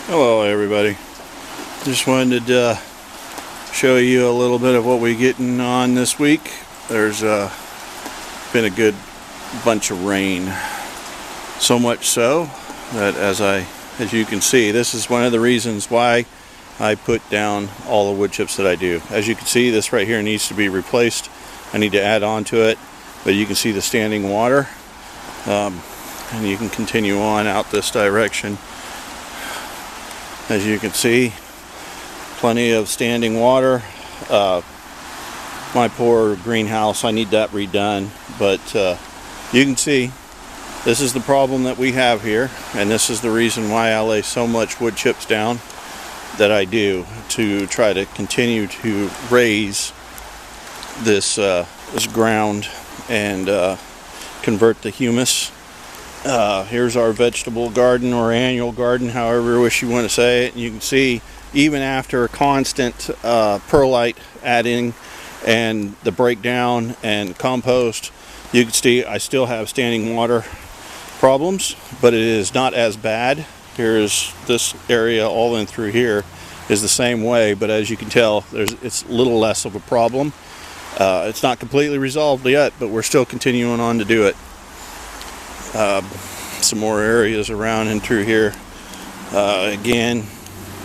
Hello everybody. Just wanted to show you a little bit of what we're getting on this week. There's been a good bunch of rain. So much so that as you can see, this is one of the reasons why I put down all the wood chips that I do. As you can see, this right here needs to be replaced. I need to add on to it, but you can see the standing water. And you can continue on out this direction. As you can see, plenty of standing water. My poor greenhouse, I need that redone, but you can see this is the problem that we have here, and this is the reason why I lay so much wood chips down that I do, to try to continue to raise this ground and convert the humus. Here's our vegetable garden, or annual garden, however you wish you want to say it. And you can see, even after constant perlite adding and the breakdown and compost, you can see I still have standing water problems, but it is not as bad. Here's this area all in through here is the same way, but as you can tell, it's a little less of a problem. It's not completely resolved yet, but we're still continuing on to do it. Some more areas around and through here. Again,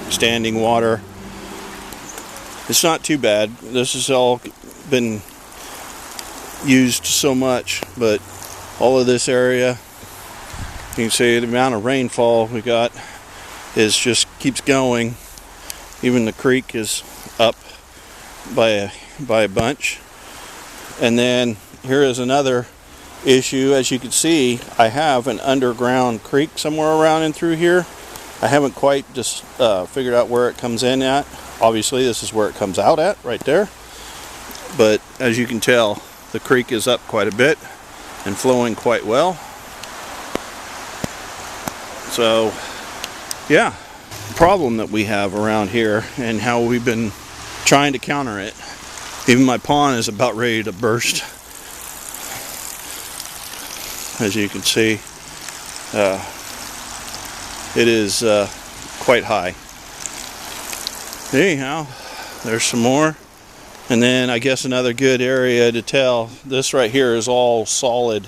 standing water. It's not too bad. This has all been used so much, but all of this area, you can see the amount of rainfall we got just keeps going. Even the creek is up by a bunch. And then here is another issue. As you can see, I have an underground creek somewhere around and through here. I haven't quite just figured out where it comes in at. Obviously this is where it comes out at, right there. But as you can tell, the creek is up quite a bit and flowing quite well. So yeah, the problem that we have around here and how we've been trying to counter it. Even my pond is about ready to burst. As you can see, it is quite high. Anyhow, there's some more. And then I guess another good area to tell, this right here is all solid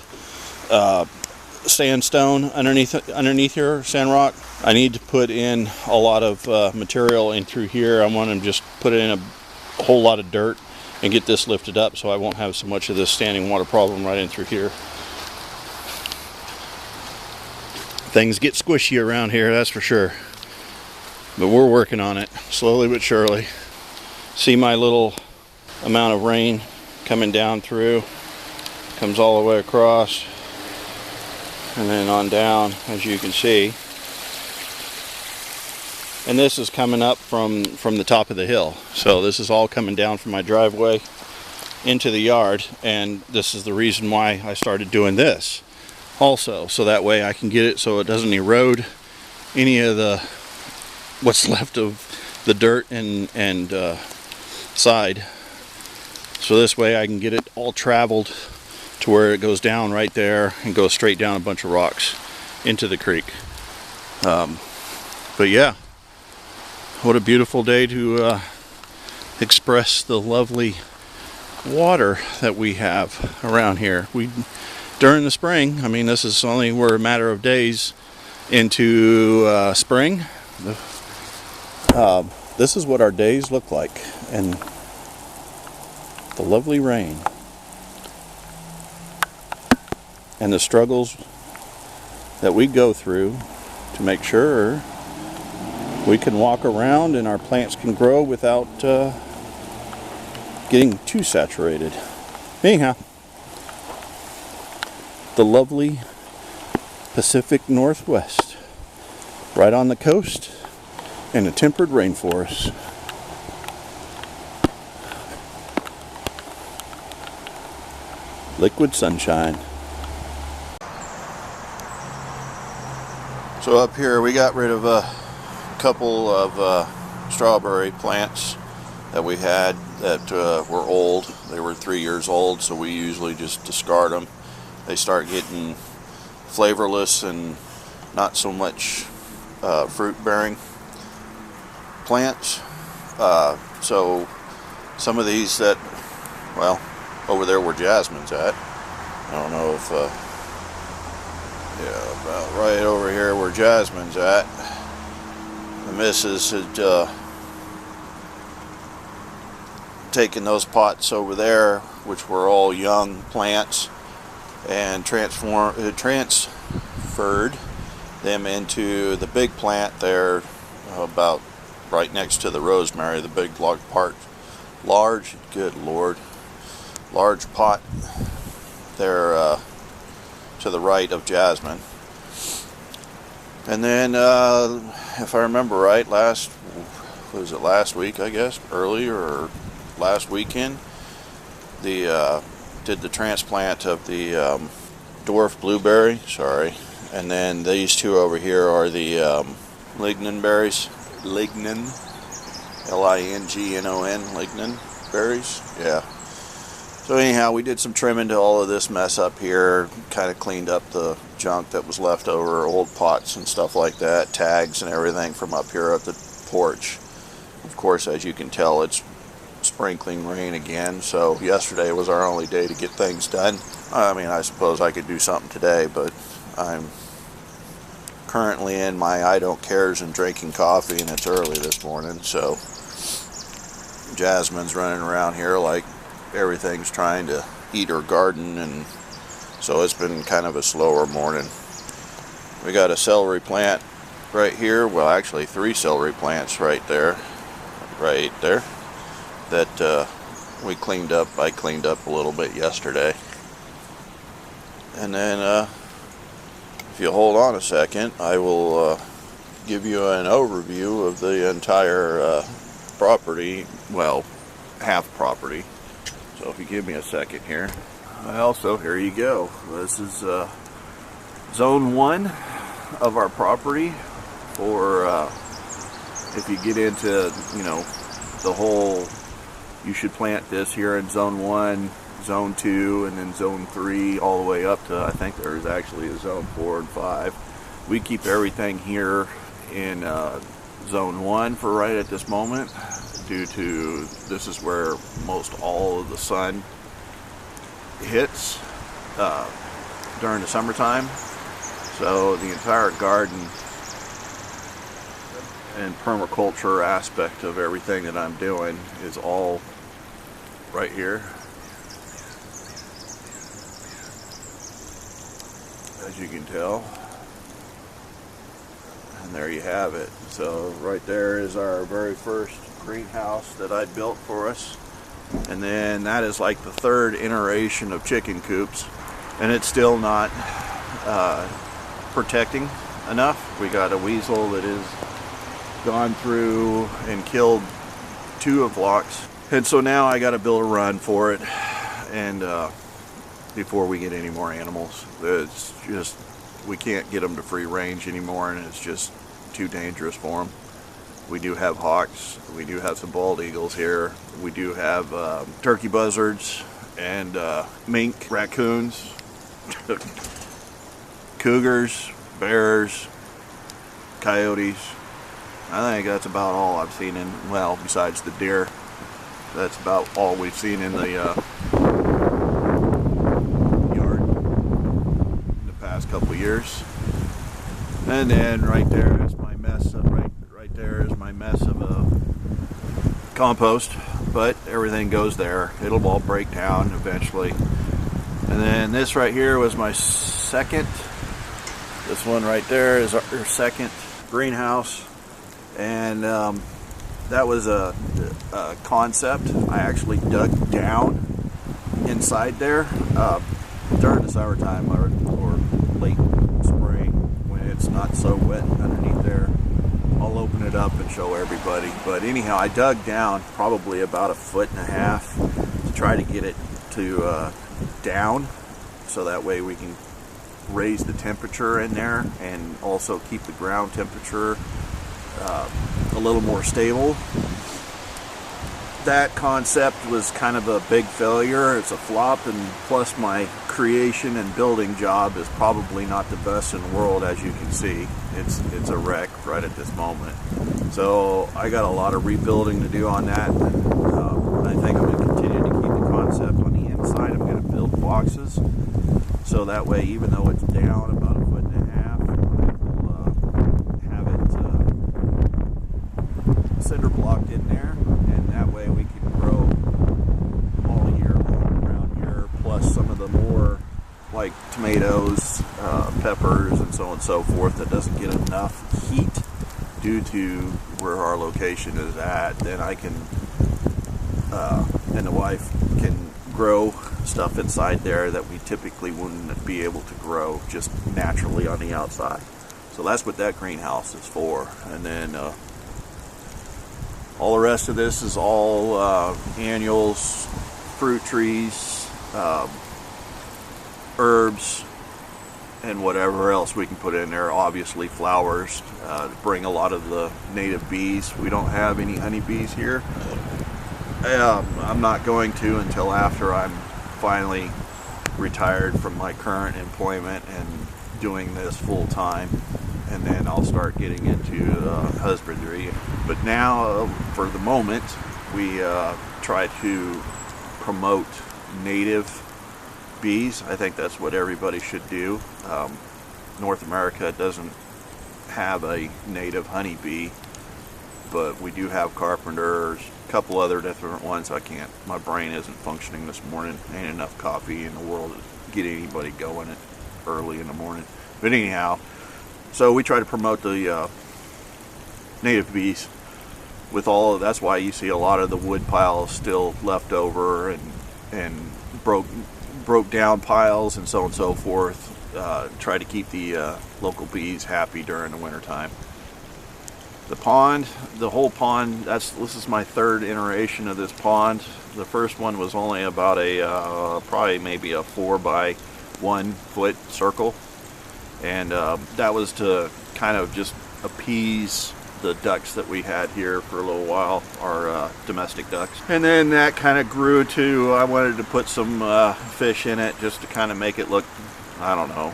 sandstone underneath here, sand rock. I need to put in a lot of material in through here. I want to just put in a whole lot of dirt and get this lifted up so I won't have so much of this standing water problem right in through here. Things get squishy around here, that's for sure. But we're working on it, slowly but surely. See my little amount of rain coming down through. Comes all the way across. And then on down, as you can see. And this is coming up from the top of the hill. So this is all coming down from my driveway into the yard. And this is the reason why I started doing this. Also, so that way I can get it so it doesn't erode any of what's left of the dirt and side. So this way I can get it all traveled to where it goes down right there and goes straight down a bunch of rocks into the creek. But yeah, what a beautiful day to express the lovely water that we have around here. During the spring, I mean, this is only we're a matter of days into spring. This is what our days look like, and the lovely rain and the struggles that we go through to make sure we can walk around and our plants can grow without getting too saturated. Anyhow, the lovely Pacific Northwest, right on the coast in a tempered rainforest. Liquid sunshine. So up here we got rid of a couple of strawberry plants that we had that were old. They were 3 years old, so we usually just discard them. They start getting flavorless and not so much fruit bearing. plants. So some of these that, well, over there where Jasmine's at, I don't know if, yeah, about right over here where Jasmine's at, the missus had taken those pots over there, which were all young plants, and transferred them into the big plant there, about right next to the rosemary, the big large, good Lord, large pot there to the right of Jasmine. And then, if I remember right, last week, I guess, earlier or last weekend, did the transplant of the dwarf blueberry, and then these two over here are the lignon berries, lignon, L-I-N-G-N-O-N, lignon berries, yeah. So anyhow, we did some trimming to all of this mess up here, kind of cleaned up the junk that was left over, old pots and stuff like that, tags and everything from up here at the porch. Of course, as you can tell, it's sprinkling rain again, so yesterday was our only day to get things done. I mean, I suppose I could do something today, but I'm currently in my I don't cares and drinking coffee, and it's early this morning, so Jasmine's running around here like everything's trying to eat her garden, and so it's been kind of a slower morning. We got a celery plant right here, well actually 3 celery plants right there, that we cleaned up. I cleaned up a little bit yesterday. And then if you hold on a second, I will give you an overview of the entire property, well, half property. So if you give me a second here. Also, here you go. This is zone 1 of our property for if you get into, you know, the whole, you should plant this here in zone 1, zone 2, and then zone 3, all the way up to, I think there's actually a zone 4 and 5. We keep everything here in zone 1 for right at this moment, due to this is where most all of the sun hits during the summertime. So the entire garden and permaculture aspect of everything that I'm doing is all right here, as you can tell. And there you have it. So right there is our very first greenhouse that I built for us, and then that is like the 3rd iteration of chicken coops, and it's still not protecting enough. We got a weasel that is gone through and killed 2 of flocks, and so now I got to build a run for it, and before we get any more animals. It's just, we can't get them to free range anymore, and it's just too dangerous for them. We do have hawks, we do have some bald eagles here, we do have turkey buzzards and mink, raccoons, cougars, bears, coyotes. I think that's about all I've seen in, well, besides the deer, that's about all we've seen in the yard in the past couple years. And then right there is my mess of, right there is my mess of compost, but everything goes there. It'll all break down eventually. And then this right here was my second, this one right there is our second greenhouse. And that was a concept. I actually dug down inside there during the summertime or late spring when it's not so wet underneath there. I'll open it up and show everybody. But anyhow, I dug down probably about 1.5 feet to try to get it to down, so that way we can raise the temperature in there and also keep the ground temperature a little more stable. that concept was kind of a big failure. It's a flop, and plus my creation and building job is probably not the best in the world. As you can see, it's a wreck right at this moment. So I got a lot of rebuilding to do on that. I think I'm going to continue to keep the concept on the inside. I'm going to build boxes, so that way, even though it's down about 1.5 feet, I will have it cinder blocked in there, and that way we can grow all year long around here, plus some of the more like tomatoes, peppers, and so on and so forth that doesn't get enough heat due to where our location is at. Then I can and the wife can grow stuff inside there that we typically wouldn't be able to grow just naturally on the outside. So that's what that greenhouse is for. And then all the rest of this is all annuals, fruit trees, herbs, and whatever else we can put in there. Obviously flowers to bring a lot of the native bees. We don't have any honeybees here. I'm not going to until after I'm finally retired from my current employment and doing this full time, and then I'll start getting into husbandry. But now, for the moment, we try to promote native bees. I think that's what everybody should do. North America doesn't have a native honeybee, but we do have carpenters, a couple other different ones. My brain isn't functioning this morning. Ain't enough coffee in the world to get anybody going at early in the morning. But anyhow, so we try to promote the native bees with all of, that's why you see a lot of the wood piles still left over, and broke down piles and so on and so forth. Try to keep the local bees happy during the winter time. The pond, the whole pond, this is my third iteration of this pond. The first one was only about probably maybe a 4 by 1 foot circle, and that was to kind of just appease the ducks that we had here for a little while, our domestic ducks. And then that kind of grew to, I wanted to put some fish in it just to kind of make it look, I don't know,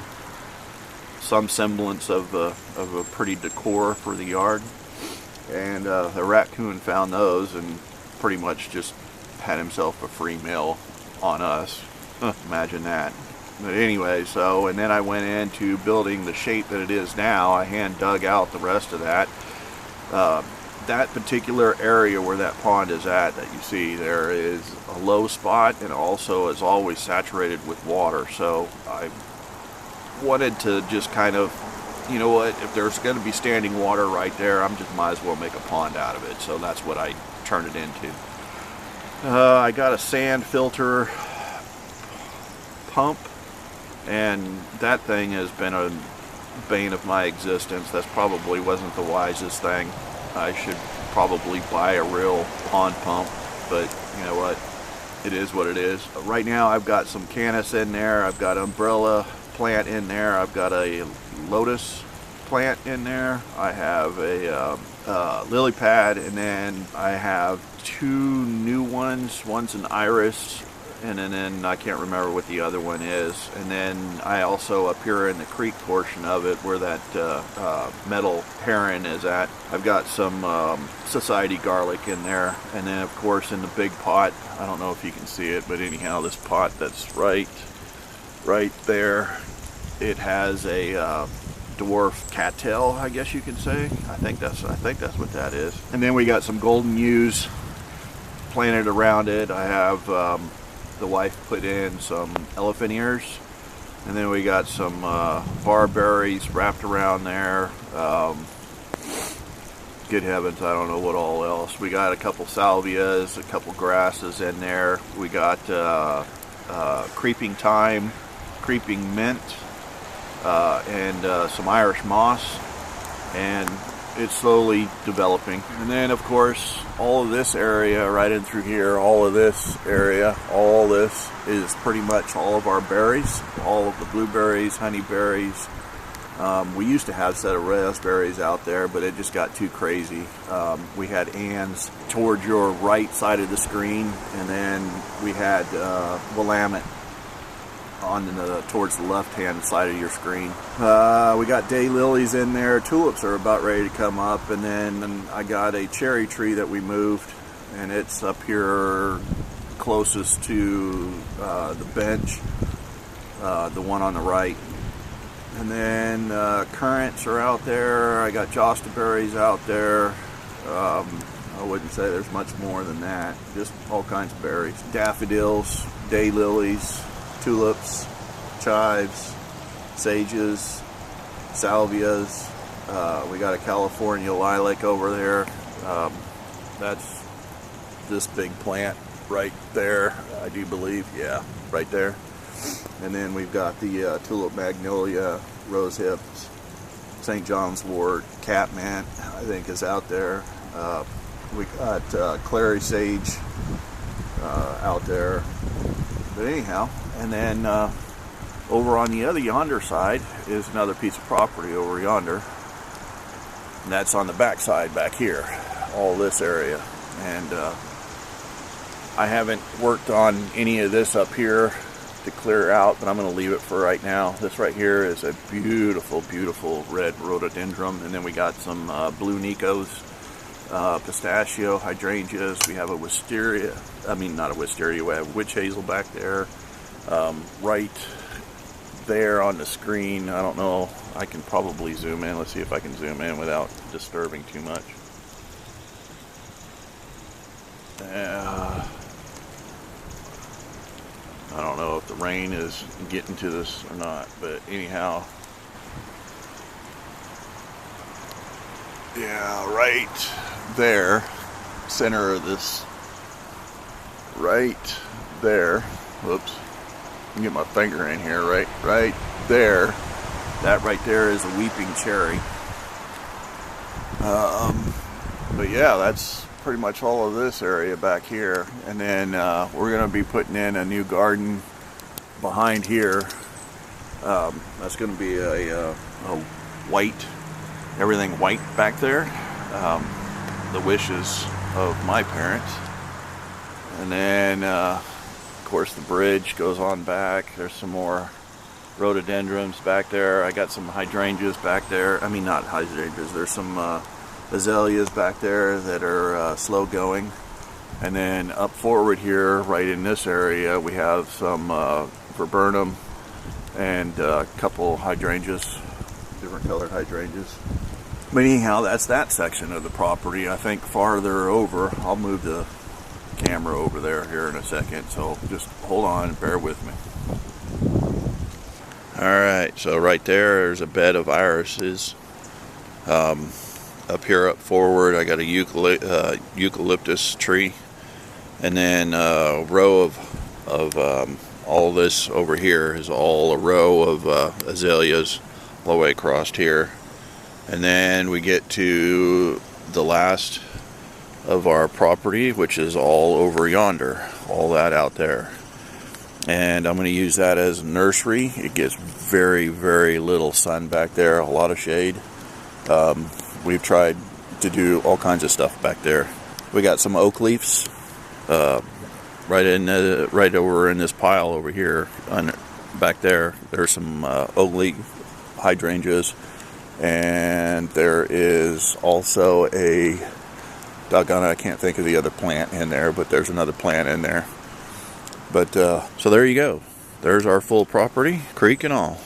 some semblance of a pretty decor for the yard. And the raccoon found those and pretty much just had himself a free meal on us. Imagine that. But anyway, and then I went into building the shape that it is now. I hand dug out the rest of that. That particular area where that pond is at, that you see there, is a low spot, and also is always saturated with water. So I wanted to just kind of, you know what, if there's going to be standing water right there, might as well make a pond out of it. So that's what I turned it into. I got a sand filter pump, and that thing has been a bane of my existence. That probably wasn't the wisest thing. I should probably buy a real pond pump, but you know what, it is what it is. Right now I've got some Canis in there, I've got umbrella plant in there, I've got a lotus plant in there, I have a lily pad, and then I have 2 new ones. One's an iris, and then I can't remember what the other one is. And then I also, up here in the creek portion of it where that metal heron is at, I've got some society garlic in there. And then of course in the big pot, I don't know if you can see it, but anyhow, this pot that's right there, it has a dwarf cattail, I guess you could say. I think that's what that is. And then we got some golden yews planted around it. I have the wife put in some elephant ears, and then we got some barberries wrapped around there. Good heavens, I don't know what all else. We got a couple salvias, a couple grasses in there. We got creeping thyme, creeping mint, and some Irish moss, and it's slowly developing. And then of course all of this area right in through here, all of this area, all this is pretty much all of our berries, all of the blueberries, honeyberries, We used to have a set of raspberries out there, but it just got too crazy. We had Ann's towards your right side of the screen, and then we had Willamette on towards the left-hand side of your screen. We got daylilies in there. Tulips are about ready to come up, and then I got a cherry tree that we moved, and it's up here closest to the bench, the one on the right. And then currants are out there. I got jostaberries out there. I wouldn't say there's much more than that. Just all kinds of berries. Daffodils, daylilies, tulips, chives, sages, salvias. We got a California lilac over there. That's this big plant right there, I do believe. Yeah, right there. And then we've got the tulip magnolia, rose hips, St. John's wort, catmint, I think is out there. We got clary sage out there. But anyhow, and then over on the other yonder side is another piece of property over yonder. And that's on the back side back here, all this area. And I haven't worked on any of this up here to clear out, but I'm going to leave it for right now. This right here is a beautiful, beautiful red rhododendron, and then we got some blue Nikos, pistachio, hydrangeas. We have a wisteria, not a wisteria, we have witch hazel back there. Right there on the screen, I don't know, I can probably zoom in. Let's see if I can zoom in without disturbing too much. I don't know if the rain is getting to this or not, but anyhow, yeah, right there, center of this, right there, whoops, let me get my finger in here, right there, that right there is a weeping cherry. But yeah, that's pretty much all of this area back here. And then we're going to be putting in a new garden behind here. That's going to be a white, everything white back there. The wishes of my parents. And then of course the bridge goes on back. There's some more rhododendrons back there. I got some hydrangeas back there. Not hydrangeas, there's some azaleas back there that are slow going. And then up forward here, right in this area, we have some viburnum and a couple hydrangeas, different colored hydrangeas. But anyhow, that's that section of the property. I think farther over, I'll move the camera over there here in a second, so just hold on, bear with me. Alright, so right there's a bed of irises. Up here up forward I got a eucalyptus tree, and then a row of all this over here is all a row of azaleas all the way across here. And then we get to the last of our property, which is all over yonder, all that out there. And I'm going to use that as a nursery. It gets very, very little sun back there, a lot of shade. We've tried to do all kinds of stuff back there. We got some oak leaves right over in this pile over here. Back there, there's some oak leaf hydrangeas, and there is also a doggone it, I can't think of the other plant in there, but there's another plant in there. But so there you go. There's our full property, creek and all.